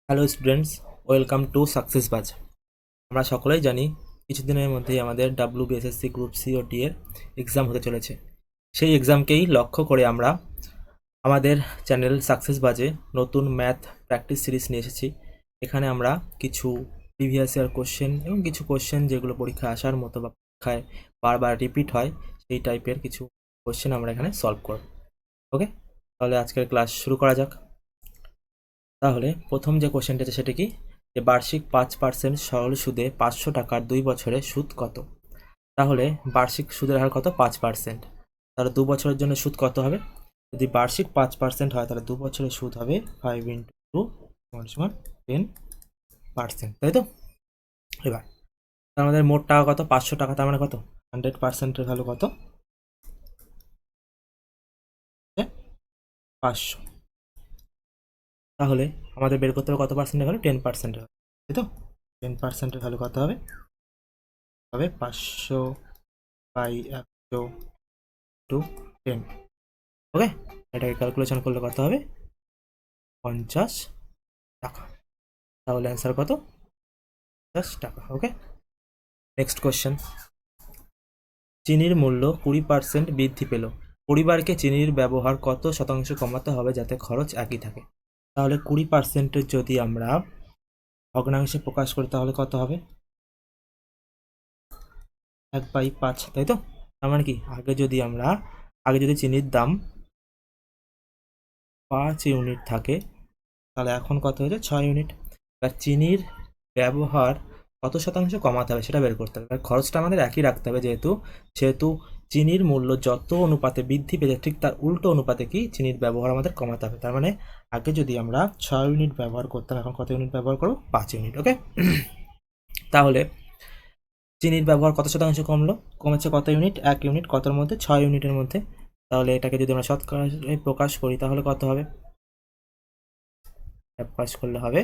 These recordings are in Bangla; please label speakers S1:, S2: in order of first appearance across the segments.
S1: Hello students, welcome to success বাজ। আমরা সকলেই জানি কিছুদিনের মধ্যেই আমাদের WBSSC গ্রুপ সি ও ডি এর এক্সাম হতে চলেছে। সেই এক্সামকেই লক্ষ্য করে আমরা আমাদের চ্যানেল সাকসেস বাজে নতুন ম্যাথ প্র্যাকটিস সিরিজ নিয়ে এসেছি। এখানে আমরা কিছু প্রিভিয়াস ইয়ার কোশ্চেন এবং কিছু কোশ্চেন যেগুলো পরীক্ষায় আসার মতো বা পরীক্ষায় বারবার রিপিট হয় সেই টাইপের কিছু কোশ্চেন আমরা এখানে সলভ করব। ওকে, তাহলে আজকের ক্লাস শুরু করা যাক। তাহলে প্রথম যে কোশ্চেনটা আছে সেটা কি, যে বার্ষিক 5% সরল সুদে 500 টাকার 2 বছরে সুদ কত? তাহলে বার্ষিক সুদের হার কত? 5%। তাহলে 2 বছরের জন্য সুদ কত হবে? যদি বার্ষিক 5% হয় তাহলে 2 বছরের সুদ হবে 5 ইন্টু 2 সমান 10%, তাই তো? এবার আমাদের মোট টাকা কত? 500 টাকা, তার মানে কত? 100%-এর ভ্যালু কত? 500। তাহলে আমাদের বের করতে হবে কত পার্সেন্টের ভ্যালু? 10%-এর, তাই তো? 10%-এর ভ্যালু কত হবে? 500 বাই 100 টু 10। ওকে, এটাকে ক্যালকুলেশন করলে কত হবে? 50 টাকা। তাহলে অ্যান্সার কত? 50 টাকা। ওকে, নেক্সট কোশ্চেন। চিনির মূল্য 20% বৃদ্ধি পেল, পরিবারকে চিনির ব্যবহার কত শতাংশ কমাতে হবে যাতে খরচ একই থাকে? তাহলে 20%-এর যদি আমরা ভগ্নাংশে প্রকাশ করি তাহলে কত হবে? 1/5, তাই তো? তার মানে কি, আগে যদি চিনির দাম 5 ইউনিট থাকে তাহলে এখন কত হয়েছে? 6 ইউনিট। এবার চিনির ব্যবহার কত শতাংশ কমাতে হবে সেটা বের করতে হবে। এবার খরচটা আমাদের একই রাখতে হবে, যেহেতু চিনির মূল্য যত অনুপাতে বৃদ্ধি পেয়েছে ঠিক তার উল্টো অনুপাতে কি চিনির ব্যবহার আমাদের কমাতে হবে। তার মানে আগে যদি আমরা 6 ইউনিট ব্যবহার করতাম, এখন কত ইউনিট ব্যবহার করবো? 5 ইউনিট। ওকে, তাহলে চিনির ব্যবহার কত শতাংশ কমেছে কত ইউনিট? 1 ইউনিট। কতর মধ্যে? 6 ইউনিটের মধ্যে। তাহলে এটাকে যদি আমরা শতকরায় প্রকাশ করি তাহলে কত হবে? প্রকাশ করলে হবে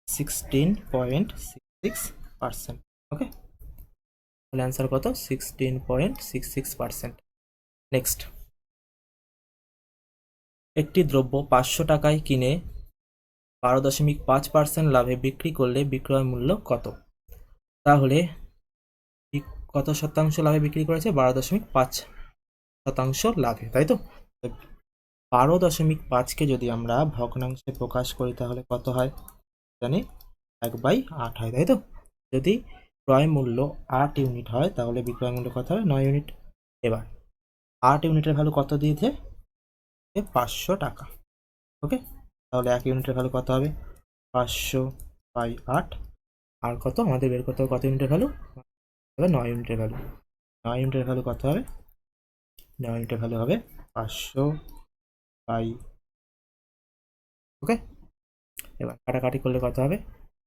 S1: 16.66%। ওকে, তাহলে অ্যান্সার কত? 16.66%। নেক্সট, একটি দ্রব্য 500 টাকায় কিনে 12.5% লাভে বিক্রি করলে বিক্রয় মূল্য কত? তাহলে কত শতাংশ লাভে বিক্রি করেছে? 12.5% লাভে, তাই তো? 12.5কে যদি আমরা ভগ্নাংশে প্রকাশ করি তাহলে কত হয় জানি? 1/8 হয়, তাই তো? যদি ক্রয় মূল্য 8 ইউনিট হয় তাহলে বিক্রয় মূল্য কত হবে? 9 ইউনিট। এবার 8 ইউনিটের ভ্যালু কত দিয়েছে? 500 টাকা। ওকে, তাহলে 1 ইউনিটের ভ্যালু কত হবে? 500/8। আর কত আমাদের বের করতে হবে? কত ইউনিটের ভ্যালু হবে? 9 ইউনিটের ভ্যালু। 9 ইউনিটের ভ্যালু কত হবে? 9 ইউনিটের ভ্যালু হবে 500/। ওকে, এবার কাটাকাটি করলে কত হবে?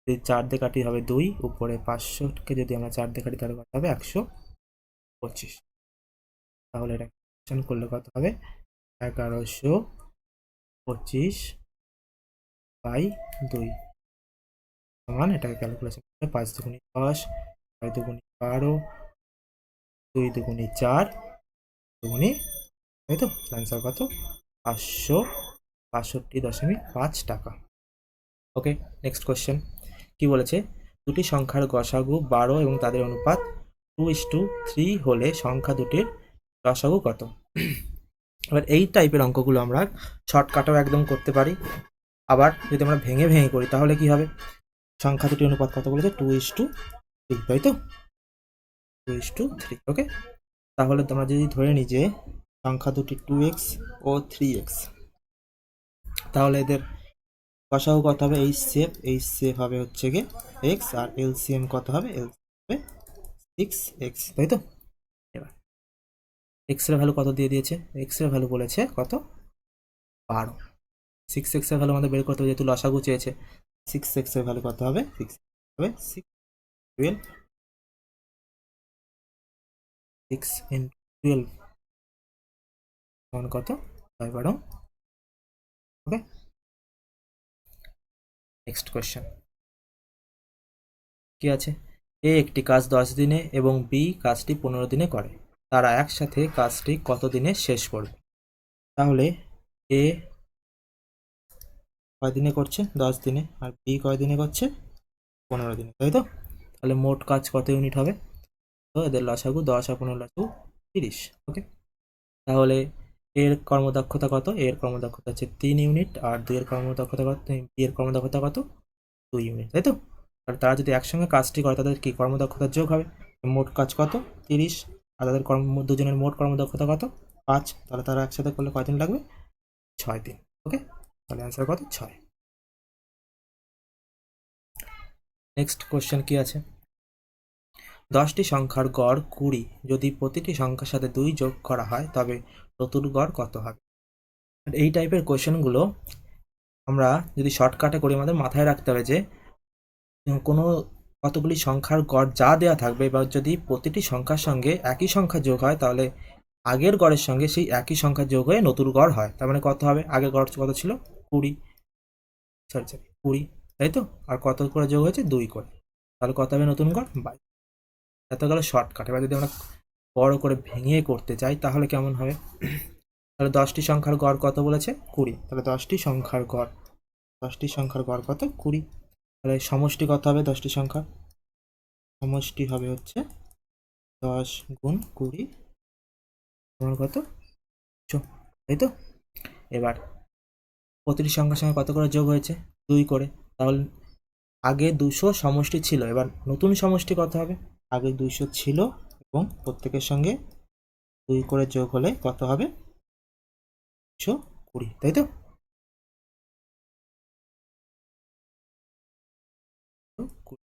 S1: যদি 4 দিয়ে কাটি হবে 2, উপরে 500কে যদি আমরা 4 দিয়ে কাটি তাহলে কত হবে? 125। তাহলে এটা করলে কত হবে? 1125/2 সমান, এটাকে ক্যালকুলেশন করলে 5 দুগুণি 10, 6 দুগুণি 12, 2 দুগুণি 4, দুগুণি, তাই তো? অ্যান্সার কত? 562.5 টাকা। ওকে, নেক্সট কোয়েশ্চেন কি বলেছে? দুটি সংখ্যার গসাগু 12 এবং তাদের অনুপাত 2:3 হলে সংখ্যা দুটির লসাগু কত? এবার এই টাইপের অঙ্কগুলো আমরা শর্টকাটও একদম করতে পারি, আবার যদি আমরা ভেঙে ভেঙে করি তাহলে কি হবে? সংখ্যা দুটি অনুপাত কত বলেছে? 2:3, তাই তো? 2:3। ওকে, তাহলে তোমরা যদি ধরে নিই যে সংখ্যা দুটি 2x ও 3x, তাহলে এদের গসাগু কত হবে? এই সেফ হবে হচ্ছে গিয়ে x, আর এলসিএম কত হবে? এলসিএম হবে 6x, তাই তো? এবার x এর ভ্যালু কত দিয়ে দিয়েছে? x এর ভ্যালু বলেছে কত? 12। 6x এর ভ্যালু আমাদের বের করতে হবে, যেহেতু লসাগু চেয়েছে। 6x এর ভ্যালু কত হবে? 6 হবে 6 12, 6 ইন্টু 12 সমান কত? 5/12। ওকে, নেক্সট কোয়েশ্চেন কি আছে? এ একটি কাজ 10 দিনে এবং বি কাজটি 15 দিনে করে, তারা একসাথে কাজটি কত দিনে শেষ করবে? তাহলে এ কয় দিনে করছে 10 দিনে, আর বি কয় দিনে করছে 15 দিনে, তাই তো? তাহলে মোট কাজ কত ইউনিট হবে? তো এদের লসাগু 10 আর 15 লসাগু 30। ওকে, তাহলে এর কর্মদক্ষতা কত? এর কর্মদক্ষতা হচ্ছে 3 ইউনিট, আর 2 এর কর্মদক্ষতা কত? বি এর কর্মদক্ষতা কত? 2 ইউনিট, তাই তো? আর তারা যদি একসঙ্গে কাজটি করে তাদের কি কর্মদক্ষতার যোগ হবে? মোট কাজ কত? 30, আর তাদের দুজনের মোট কর্মদক্ষতা কত? 5। তাহলে তারা একসাথে করলে কয়দিন লাগবে? 6 দিন। ওকে, তাহলে অ্যান্সার কত? 6। নেক্সট কোশ্চেন কি আছে? 10টি সংখ্যার গড় 20, যদি প্রতিটি সংখ্যার সাথে 2 যোগ করা হয় তবে নতুন গড় কত হবে? এই টাইপের কোশ্চেনগুলো আমরা যদি শর্টকাটে করি আমাদের মাথায় রাখতে হবে যে কোনো কতগুলি সংখ্যার গড় যা দেওয়া থাকবে, বা যদি প্রতিটি সংখ্যার সঙ্গে একই সংখ্যা যোগ হয় তাহলে আগের গড়ের সঙ্গে সেই একই সংখ্যা যোগ হয়ে নতুন গড় হয়। তার মানে কত হবে? আগের গড় কত ছিল? 20, সরি 20, তাই তো? আর কত করে যোগ হয়েছে? 2 করে। তাহলে কত হবে নতুন গড়? 22। এত গেল শর্টকাট। এবার যদি আমরা বড় করে ভেঙে করতে চাই তাহলে কেমন হবে? তাহলে 10টি সংখ্যার গড় কত বলেছে? 20। তাহলে 10টি সংখ্যার গড় কত? 20। তাহলে সমষ্টি কত হবে 10টি সংখ্যা? সমষ্টি হবে হচ্ছে 10 গুণ 20 সমান কত? 100, তাই তো? এবার প্রতিটি সংখ্যার সঙ্গে কত করে যোগ হয়েছে? 2 করে। তাহলে আগে 200 সমষ্টি ছিল, এবার নতুন সমষ্টি কত হবে? আগে 200 ছিল এবং প্রত্যেকের সঙ্গে 2 করে যোগ হলে কত হবে? 120, তাই তো?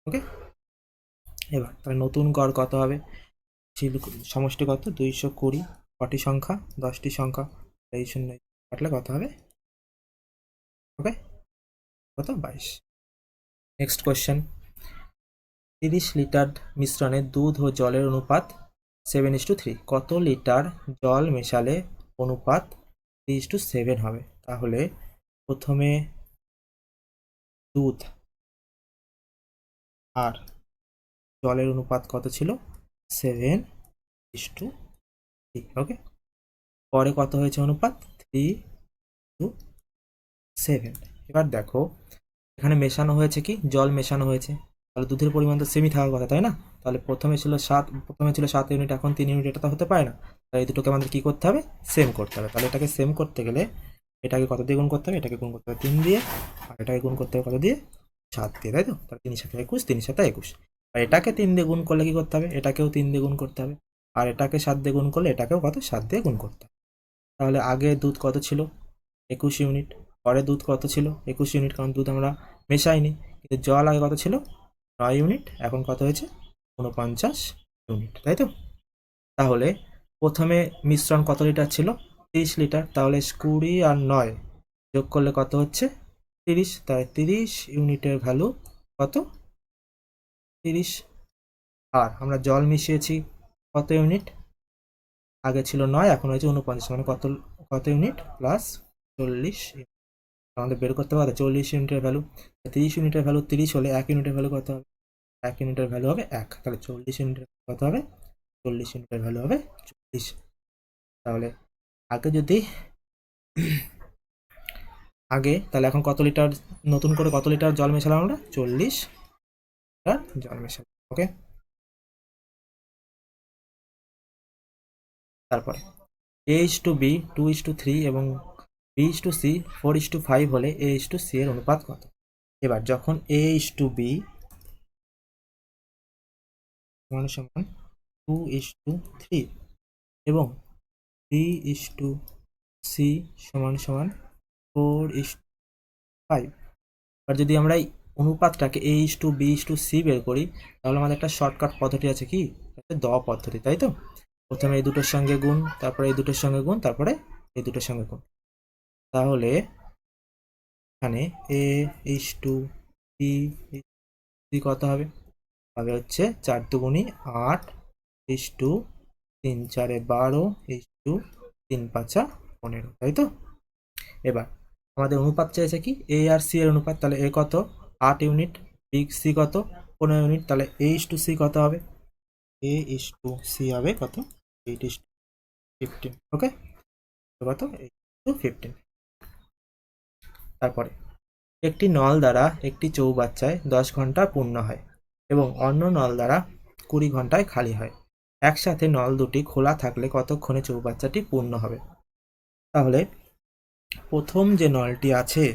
S1: ওকে, এবার তাহলে নতুন গড় কত হবে? সমষ্টি কত? 220। কটি সংখ্যা? 10টি সংখ্যা। এই শূন্য কাটলে কত হবে? ওকে, কত? 22। নেক্সট কোয়েশ্চেন, 30 লিটার মিশ্রণে দুধ ও জলের অনুপাত 7:3। কত লিটার জল মেশালে অনুপাত 3:7 হবে? তাহলে প্রথমে দুধ আর জলের অনুপাত কত ছিল? 7:3। ওকে, পরে কত হয়েছে অনুপাত? 3:7। এবার দেখো এখানে মেশানো হয়েছে কি? জল মেশানো হয়েছে, তাহলে দুধের পরিমাণ তো সেমই থাকার কথা, তাই না? তাহলে প্রথমে ছিল 7 ইউনিট, এখন 3 ইউনিট, এটা তো হতে পারে না। তাই এই দুটোকে আমাদের কি করতে হবে? সেম করতে হবে। তাহলে এটাকে সেম করতে গেলে এটাকে কত দিয়ে গুণ করতে হবে? এটাকে গুণ করতে হবে 3 দিয়ে, আর এটাকে গুণ করতে হবে কত দিয়ে? 7 দিয়ে, তাই তো? তাহলে 3 7 21, 3 7 21। আর এটাকে 3 দিয়ে গুণ করলে কি করতে হবে? এটাকেও 3 দিয়ে গুণ করতে হবে, আর এটাকে 7 দিয়ে গুণ করলে এটাকেও কত? 7 দিয়ে গুণ করতে হবে। তাহলে আগে দুধ কত ছিল? 21 ইউনিট। পরে দুধ কত ছিল? 21 ইউনিট, কারণ দুধ আমরা মেশাইনি। কিন্তু জল আগে কত ছিল? 9 ইউনিট, এখন কত হয়েছে? 49 ইউনিট, তাই তো? তাহলে প্রথমে মিশ্রণ কত লিটার ছিল? 30 লিটার। তাহলে 20 আর 9 যোগ করলে কত হচ্ছে? 30। তাই 30 ইউনিটের ভ্যালু কত? 30। আর আমরা জল মিশিয়েছি কত ইউনিট? আগে ছিল 9, এখন হয়েছে 49, মানে কত? কত ইউনিট? প্লাস 40। আমাদের বের করতে পারে 40 ইউনিটের ভ্যালু। 30 ইউনিটের ভ্যালু 30 হলে 1 ইউনিটের ভ্যালু কত হবে? 1 ইউনিটের ভ্যালু হবে 1। তাহলে 40 ইউনিটের কত হবে? 40 ইউনিটের ভ্যালু হবে 40। তাহলে আগে যদি তাহলে এখন কত লিটার, নতুন করে কত লিটার জল মেশালাম আমরা? 40 লিটার জল মেশালাম। ওকে, তারপরে A:B 2:3 এবং B:C 4:5 হলে A:C এর অনুপাত কত? এবার যখন A:B সমান সমান 2:3 এবং B:C সমান সমান 4:5, আর যদি আমরা এই অনুপাতটাকে A:B:C বের করি তাহলে আমাদের একটা শর্টকাট পদ্ধতি আছে, কি? দ পদ্ধতি, তাই তো? প্রথমে এই দুটোর সঙ্গে গুণ, তারপরে এই দুটোর সঙ্গে গুণ, তারপরে এই দুটোর সঙ্গে গুণ। তাহলে এখানে A:B কত হবে? হবে হচ্ছে 4 দুগুণী 8, 3 4 12, 3 5 15, তাই তো? এবার আমাদের অনুপাত চাইছে কি? এ আর সি এর অনুপাত। তাহলে এ কত? 8 ইউনিট, বি সি কত? 15 ইউনিট। তাহলে A:C কত হবে? A:C হবে কত? 8:15। ওকে, কত? 8:15। তারপরে একটি নল দ্বারা একটি চৌবাচ্চায় 10 ঘন্টা পূর্ণ হয় এবং অন্য নল দ্বারা 20 ঘন্টায় খালি হয়। একসাথে নল দুটি খোলা থাকলে কতক্ষণে চৌবাচ্চাটি পূর্ণ হবে? তাহলে প্রথম যে নলটি আছে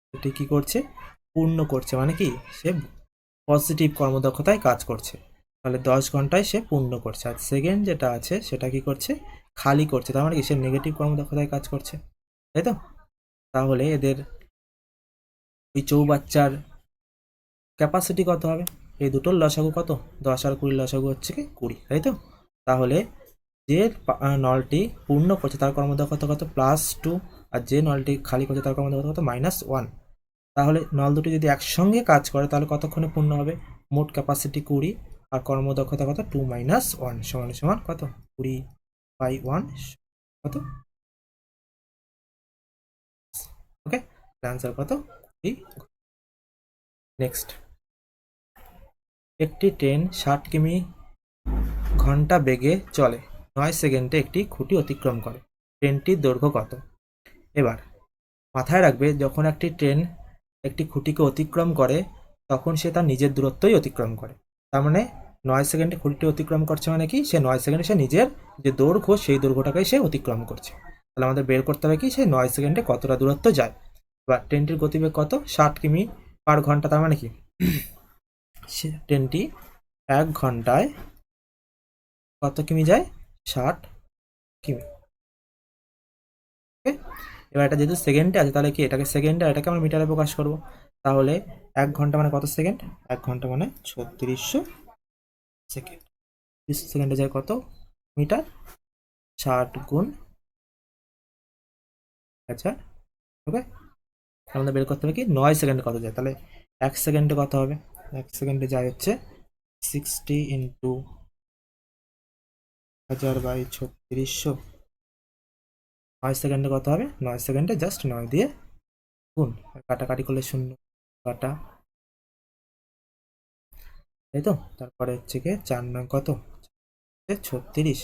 S1: সেটি কি করছে? পূর্ণ করছে, মানে কি সে পজিটিভ কর্মদক্ষতায় কাজ করছে, তাহলে 10 ঘন্টায় সে পূর্ণ করছে। আর সেকেন্ড যেটা আছে সেটা কি করছে? খালি করছে, তার মানে কি সে নেগেটিভ কর্মদক্ষতায় কাজ করছে, তাই তো? তাহলে এদের এই চৌবাচ্চার ক্যাপাসিটি কত হবে? এই দুটোর লসাগু কত? 10 আর 20 লসাগু হচ্ছে কি 20, তাই তো? তাহলে যে নলটি পূর্ণ করছে তার কর্মদক্ষতা কত? +2, আর যে নলটি খালি করছে তার কর্মদক্ষতা কত? -1। তাহলে নল দুটি যদি একসঙ্গে কাজ করে তাহলে কতক্ষণে পূর্ণ হবে? মোট ক্যাপাসিটি 20 আর কর্মদক্ষতা কত? 2 - 1 সমান সমান কত? 20/1 কত? ওকে, অ্যান্সার কত? 20। নেক্সট, একটি ট্রেন 60 কিমি ঘন্টা বেগে চলে, 9 সেকেন্ডে একটি খুঁটি অতিক্রম করে, ট্রেনটির দৈর্ঘ্য কত? এবার মাথায় রাখবে, যখন একটি ট্রেন একটি খুঁটিকে অতিক্রম করে তখন সে তার নিজের দূরত্বই অতিক্রম করে। তার মানে 9 সেকেন্ডে খুঁটিটি অতিক্রম করছে, মানে কি সে 9 সেকেন্ডে সে নিজের যে দৈর্ঘ্য সেই দৈর্ঘ্যটাকেই সে অতিক্রম করছে। তাহলে আমাদের বের করতে হবে কি সে 9 সেকেন্ডে কতটা দূরত্ব যায়। এবার ট্রেনটির গতিবেগ কত? 60 কিমি/ঘন্টা, তার মানে কি সে ট্রেনটি 1 ঘন্টায় কত কিমি যায়? 60 কিমি। ওকে, এবার এটা যেহেতু সেকেন্ডে আছে তাহলে কি এটাকে সেকেন্ডে আর এটাকে আমরা মিটারে প্রকাশ করব। তাহলে 1 ঘন্টা মানে কত সেকেন্ড? 1 ঘন্টা মানে 3600 সেকেন্ড। 30 সেকেন্ডে যায় কত মিটার? 60 গুণ 1000। ওকে, আমাদের বের করতে হবে কি 9 সেকেন্ডে কত যায়। তাহলে 1 সেকেন্ডে কত হবে? 1 সেকেন্ডে যায় হচ্ছে 60 ইন্টু 1000/3600। 9 সেকেন্ডে কত হবে? 9 সেকেন্ডে জাস্ট 9 দিয়ে গুণ, কাটাকাটি করলে শূন্য কাটা, তাই তো? তারপরে হচ্ছে গিয়ে 4 9 কত? 36।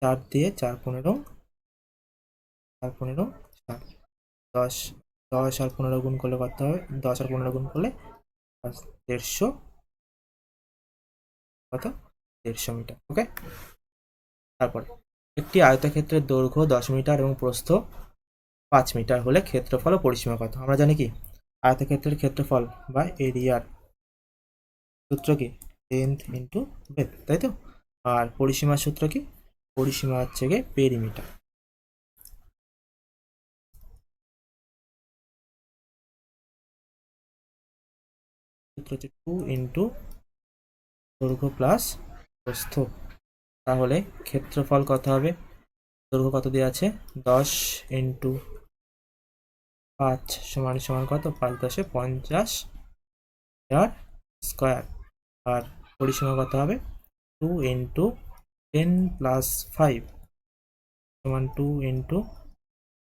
S1: 4 দিয়ে 4 15 4 10। 10 আর 15 গুণ করলে কত হবে? 10 আর 15 গুণ করলে 150, কত? 150 মিটার। ওকে, তারপরে একটি আয়তক্ষেত্রের দৈর্ঘ্য 10 মিটার এবং প্রস্থ 5 মিটার হলে ক্ষেত্রফল ও পরিসীমা কত? আমরা জানি কি আয়তক্ষেত্রের ক্ষেত্রফল বা এরিয়ার সূত্র কি? লেন্থ ইন্টু ব্রেথ, তাই তো? আর পরিসীমার সূত্র কি? পরিসীমা হচ্ছে গিয়ে পেরিমিটার। সূত্র হচ্ছে 2 ইন্টু দৈর্ঘ্য প্লাস প্রস্থ। তাহলে ক্ষেত্রফল কত হবে? দৈর্ঘ্য কত দেওয়া আছে? 10 ইন্টু 5 সমান সমান কত? 5 10 50 মিটার স্কোয়ার। আর পরিসীমা কত হবে? 2 ইন্টু 10 প্লাস 5 সমান 2 ইন্টু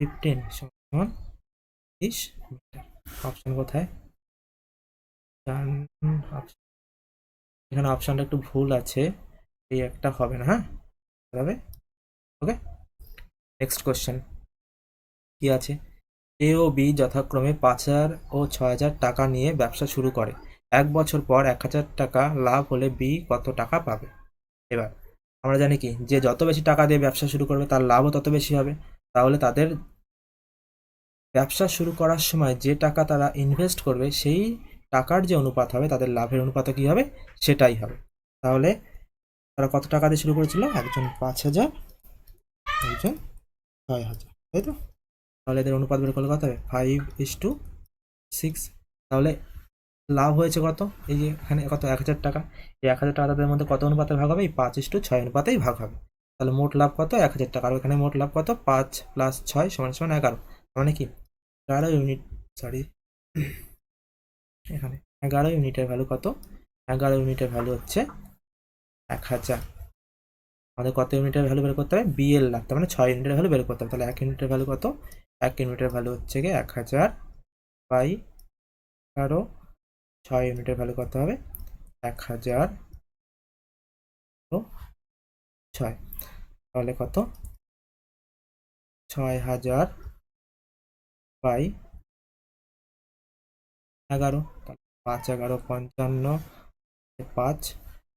S1: 15 সমান 30 মিটার। অপশন কোথায়? এখানে অপশনটা একটু ভুল আছে, এই একটা হবে না, হ্যাঁ হবে। ওকে, নেক্সট কোশ্চেন কি আছে? এ ও বি যথাক্রমে 5,000 ও 6,000 টাকা নিয়ে ব্যবসা শুরু করে। 1 বছর পর 1,000 টাকা লাভ হলে বি কত টাকা পাবে? এবার আমরা জানি কি যে যত বেশি টাকা দিয়ে ব্যবসা শুরু করবে তার লাভও তত বেশি হবে। তাহলে তাদের ব্যবসা শুরু করার সময় যে টাকা তারা ইনভেস্ট করবে সেই টাকার যে অনুপাত হবে তাদের লাভের অনুপাতও কি হবে? সেটাই হবে। তাহলে তারা কত টাকা দিয়ে শুরু করেছিল? একজন 5,000, একজন 6,000, তাই তো? তাহলে এদের অনুপাত বের করলে কত হবে? 5:6। তাহলে লাভ হয়েছে কত? এই যে এখানে কত? 1,000 টাকা। এই 1,000 টাকা তাদের মধ্যে কত অনুপাতে ভাগ হবে? এই 5:6 অনুপাতেই ভাগ হবে। তাহলে মোট লাভ কত? 1,000 টাকা। আর এখানে মোট লাভ কত? 5 + 6 = 11। মানে কি 11 ইউনিট, সরি, এখানে 11 ইউনিটের ভ্যালু কত? 11 ইউনিটের ভ্যালু হচ্ছে 1,000। আমাদের কত ইউনিটের ভ্যালু বের করতে হবে? বি এর লাভ, তার মানে 6 ইউনিটের ভ্যালু বের করতে হবে। তাহলে 1 ইউনিটের ভ্যালু কত? 1 ইউনিটের ভ্যালু হচ্ছে গিয়ে 1,000/11। 6 ইউনিটের ভ্যালু কত হবে? 1,000 ও 6। তাহলে কত? 6,000/11 11, 5 11 55, 5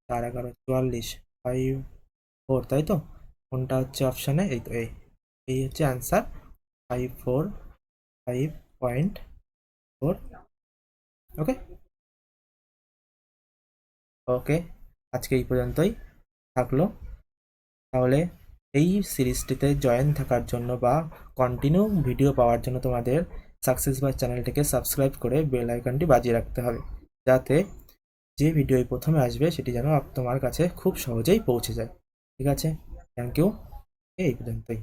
S1: 4 11 44, 5 4, তাই তো? কোনটা হচ্ছে অপশানে? এই তো এই হচ্ছে অ্যান্সার, 545.4। ওকে ওকে, আজকে এই পর্যন্তই থাকলো। তাহলে এই সিরিজটিতে জয়েন থাকার জন্য বা কন্টিনিউ ভিডিও পাওয়ার জন্য তোমাদের সাকসেস বাস চ্যানেলটিকে সাবস্ক্রাইব করে বেল আইকনটি বাজিয়ে রাখতে হবে, যাতে যে ভিডিও প্রথমে আসবে সেটি যেন তোমার কাছে খুব সহজেই পৌঁছে যায়। ঠিক আছে, থ্যাংক ইউ, এই পর্যন্তই।